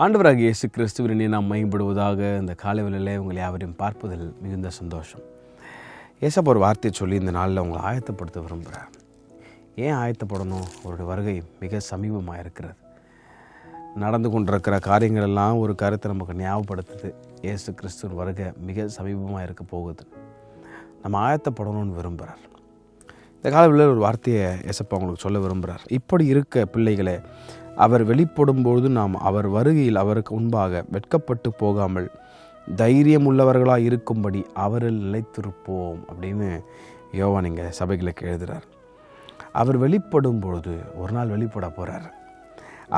ஆண்டவராகிய இயேசு கிறிஸ்துவினை நாம் மகிமைப்படுவதாக இந்த காலை வேளையிலே உங்களை யாவரையும் பார்ப்பதில் மிகுந்த சந்தோஷம். ஏசப்பா ஒரு வார்த்தையை சொல்லி இந்த நாளில் உங்களை ஆயத்தப்படுத்த விரும்புகிறேன். ஏன் ஆயத்தப்படணும்? அவருடைய வருகை மிக சமீபமாக இருக்கிறது. நடந்து கொண்டிருக்கிற காரியங்கள் எல்லாம் ஒரு கருத்தை நமக்கு ஞாபகப்படுத்துது. இயேசு கிறிஸ்துவின் வருகை மிக சமீபமாக இருக்க போகுது. நம்ம ஆயத்தப்படணும்னு விரும்புகிறார். இந்த காலவில் ஒரு வார்த்தையை ஏசப்பா உங்களுக்கு சொல்ல விரும்புகிறார். இப்படி இருக்க பிள்ளைகளே, அவர் வெளிப்படும்போது நாம் அவர் வருகையில் அவருக்கு முன்பாக வெட்கப்பட்டு போகாமல் தைரியம் உள்ளவர்களாக இருக்கும்படி அவரில் நிலைத்திருப்போம் அப்படின்னு யோவான் இங்கே சபைகளுக்கு எழுதுகிறார். அவர் வெளிப்படும் பொழுது ஒரு நாள் வெளிப்பட போகிறார்.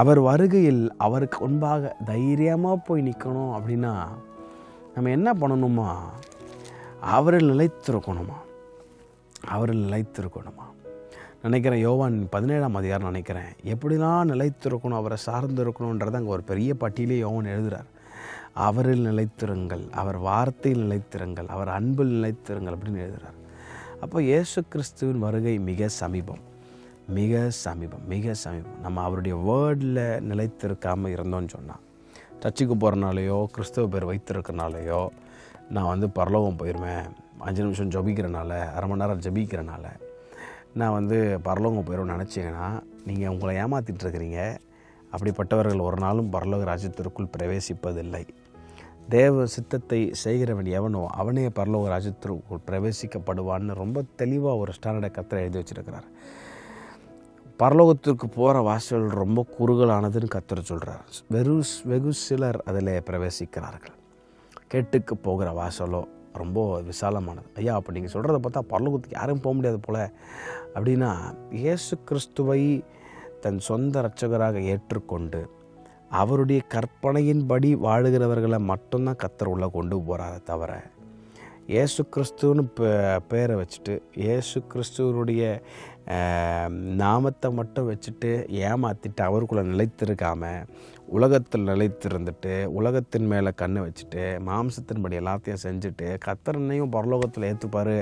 அவர் வருகையில் அவருக்கு முன்பாக தைரியமாக போய் நிற்கணும் அப்படின்னா நம்ம என்ன பண்ணணுமா? அவரில் நிலைத்திருக்கணுமா? அவரில் நிலைத்திருக்கணுமா? நினைக்கிறேன் யோவான் 17ஆம் அதிகாரம் நினைக்கிறேன். எப்படிலாம் நிலைத்திருக்கணும், அவரை சார்ந்து இருக்கணுன்றது அங்கே ஒரு பெரிய பட்டியலே யோவான் எழுதுகிறார். அவரில் நிலைத்திருங்கள், அவர் வார்த்தையில் நிலைத்திருங்கள், அவர் அன்பில் நிலைத்திருங்கள் அப்படின்னு எழுதுகிறார். அப்போ இயேசு கிறிஸ்துவின் வருகை மிக சமீபம், மிக சமீபம், மிக சமீபம். நம்ம அவருடைய வேர்டில் நிலைத்திருக்காமல் இருந்தோன்னு சொன்னால், சர்ச்சுக்கு போகிறனாலையோ கிறிஸ்துவ பேர் வைத்திருக்கிறனாலையோ நான் பரலோகம் போயிடுவேன், 5 நிமிஷம் ஜபிக்கிறனால, அரை மணி நேரம் ஜபிக்கிறனால நான் பரலோகம் போயிடும்னு நினச்சிங்கன்னா நீங்கள் உங்களை ஏமாற்றிட்டுருக்கிறீங்க. அப்படிப்பட்டவர்கள் ஒரு நாளும் பரலோக ராஜ்யத்திற்குள் பிரவேசிப்பதில்லை. தேவ சித்தத்தை செய்கிறவன் எவனோ அவனே பரலோக ராஜ்யத்திற்குள் பிரவேசிக்கப்படுவான்னு ரொம்ப தெளிவாக ஒரு ஸ்டாண்டர்டை கர்த்தர் எழுதி வச்சுருக்கிறார். பரலோகத்திற்கு போகிற வாசல் ரொம்ப குறுகலானதுன்னு கர்த்தர் சொல்கிறார். வெகு சிலர் அதில் பிரவேசிக்கிறார்கள். கேட்டுக்கு போகிற வாசலோ ரொம்ப விசாலமானது. ஐயா, அப்போ நீங்கள் சொல்கிறத பார்த்தா பரலோகத்துக்கு யாரும் போக முடியாது போல் அப்படின்னா, இயேசு கிறிஸ்துவை தன் சொந்த இரட்சகராக ஏற்றுக்கொண்டு அவருடைய கற்பனையின்படி வாழுகிறவர்களை மட்டும்தான் கர்த்தர் உள்ளே கொண்டு போகிறாரே தவிர, இயேசு கிறிஸ்துவன்னு பேரை வச்சுட்டு இயேசு கிறிஸ்துவனுடைய நாமத்தை மட்டும் வச்சுட்டு ஏமாற்றிட்டு அவருக்குள்ளே நிலைத்திருக்காமல் உலகத்தில் நிலைத்திருந்துட்டு உலகத்தின் மேலே கண்ணை வச்சுட்டு மாம்சத்தின்படி எல்லாத்தையும் செஞ்சுட்டு கர்த்தரனையும் பரலோகத்தில் ஏற்றுப்பார்,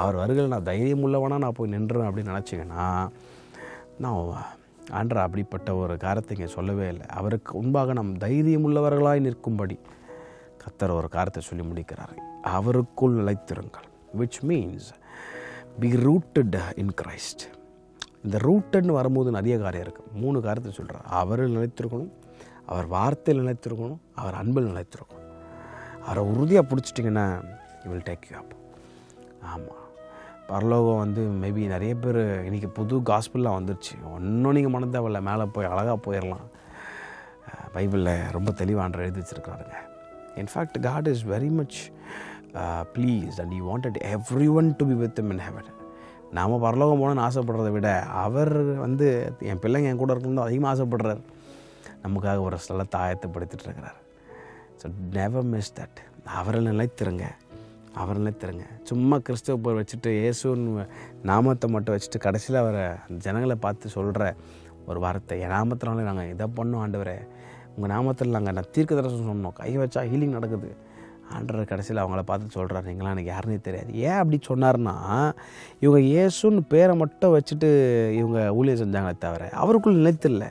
அவர் வருகையில் நான் தைரியம் உள்ளவனா நான் போய் நின்றுவேன் அப்படின்னு நினச்சிங்கன்னா, நான் ஆண்டவர் அப்படிப்பட்ட ஒரு காரியத்தை இங்கே சொல்லவே இல்லை. அவருக்கு முன்பாக நம் தைரியம் உள்ளவர்களாய் நிற்கும்படி கர்த்தர் ஒரு காரியத்தை சொல்லி முடிக்கிறார். அவருக்குள் நிலைத்திருங்கள், which means be rooted in Christ. இந்த ரூட்டட்னு வரும்போது நிறைய காரியம் இருக்குது. 3 காரியத்தை சொல்கிறார். அவரில் நிலைத்திருக்கணும், அவர் வார்த்தையில் நிலைத்திருக்கணும், அவர் அன்பில் நிலைத்திருக்கணும். அவரை உறுதியாக பிடிச்சிட்டிங்கன்னா you will take you up. ஆமாம், பரலோகம் மேபி நிறைய பேர் இன்றைக்கி புது காஸ்பில்லாம் வந்துருச்சு. ஒன்றும் நீங்கள் மன தேவையில்லை, மேலே போய் அழகாக போயிடலாம். பைபிளில் ரொம்ப தெளிவான எழுதி வச்சுருக்காருங்க. In fact God is very much pleased and he wanted everyone to be with him in heaven. நாம் பரலோகம் போகணும்னு ஆசைப்படுறதை விட அவர் என் பிள்ளைங்க என் கூட இருக்கணும் அதிகமாக ஆசைப்படுறார். நமக்காக ஒரு ஸ்தலத்தை ஆயத்தப்படுத்திட்டு இருக்கிறார். So never miss that. அவரில் நிலைத்திருங்க, அவரில் நிலைத்திருங்க. சும்மா கிறிஸ்துவ பேர் வச்சுட்டு இயேசுன்னு நாமத்தை மட்டும் வச்சுட்டு கடைசியில் அவரை ஜனங்களை பார்த்து சொல்கிற ஒரு வார்த்தை, என் நாமத்தினாலே நாங்கள் இதை பண்ணோம் ஆண்டவரே, உங்கள் நாமத்தில் நான் தீர்க்க தரிசனம் சொன்னோம், கை வச்சா ஹீலிங் நடக்குது. ஆண்டவர் கடைசியில் அவங்கள பார்த்து சொல்கிறார், நீங்களாம் எனக்கு யாருன்னே தெரியாது. ஏன் அப்படி சொன்னார்னா, இவங்க இயேசுன்னு பேரை மட்டும் வச்சுட்டு இவங்க ஊழியம் செஞ்சாங்களே தவிர அவருக்குள் நிலைத்தில்லை,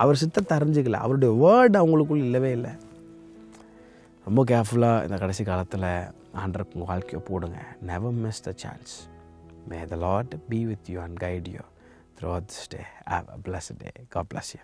அவர் சித்தத்தை அறிஞ்சிக்கல, அவருடைய வேர்டு அவங்களுக்குள் இல்லவே இல்லை. ரொம்ப கேர்ஃபுல்லாக இந்த கடைசி காலத்தில் ஆண்டருக்கு உங்கள் வாழ்க்கையை போடுங்க. Never miss the chance. May the Lord be with you and guide you throughout this day. Have a blessed day. God bless you.